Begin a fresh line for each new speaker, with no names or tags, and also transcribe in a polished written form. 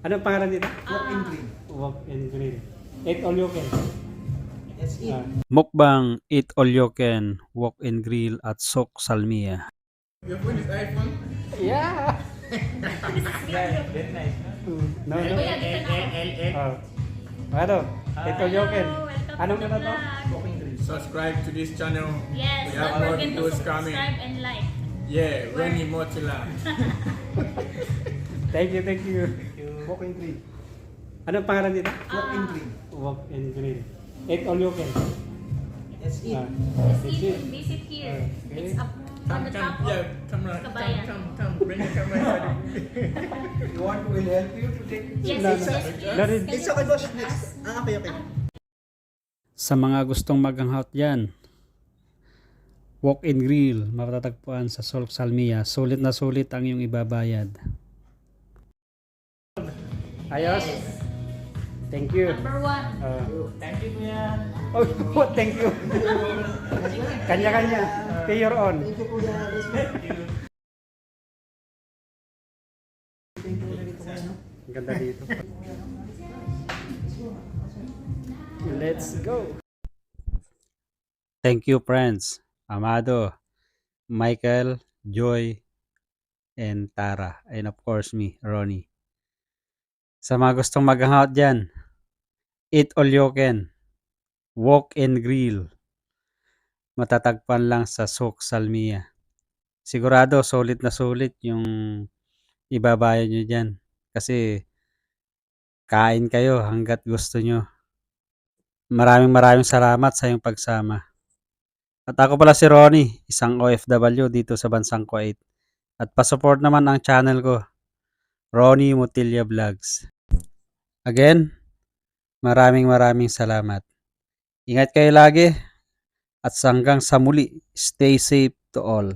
Anong pangalan nito?
Walk in green.
Walk and Grill. Eat all you can.
That's it.
Mukbang Eat All You Can Walk and Grill at Sok Salmiya.
Your phone is iPhone?
Yeah!
Very nice.
No, no.
L.
Oh. Ano? Eat all you can.
Welcome
Anong
to
ano
the
to?
vlog.
Walk in green.
Subscribe to this channel.
Yes,
We have
don't
more
forget to
videos coming.
subscribe and like.
Yeah, Ronnie Motula.
Thank you, thank you.
Walk in green.
Anong pangalan nito?
Walk in green.
Walk and Grill. Eat all you can.
That's it.
Ah.
Just
That's
eat
it.
and visit here.
Okay.
It's up on the top of
Yeah, come on,
Kabayan.
come, bring the camera.
You want will help you to take
Yes,
No,
yes,
no.
yes, please.
No, no.
Can
It's
you
okay, boss.
visit
Next.
us?
Okay, okay.
Sa mga gustong mag-hangout dyan, Walk and Grill, matatagpuan sa Sok Salmiya. Sulit na sulit ang iyong ibabayad.
Ayos? Thank you.
Number 1.
Thank you, Kuya.
Oh, what? Thank you. Kanya-kanya. Pay your own.
Thank you, Kuya. Thank you ulit, Kuya, no?
Ang ganda dito. Let's go.
Thank you, friends. Amado, Michael, Joy, and Tara. And of course me, Ronnie. Sa mga gustong mag-hangout dyan, Eat All You Can, Walk and Grill. Matatagpan lang sa Sok Salmiya. Sigurado, sulit na sulit yung ibabayad nyo dyan. Kasi kain kayo hanggat gusto nyo. Maraming salamat sa iyong pagsama. At ako pala si Ronnie, isang OFW dito sa bansang Kuwait. At pa-support naman ang channel ko, Ronnie Motilla Vlogs. Again, maraming salamat. Ingat kayo lagi at hanggang sa muli, stay safe to all.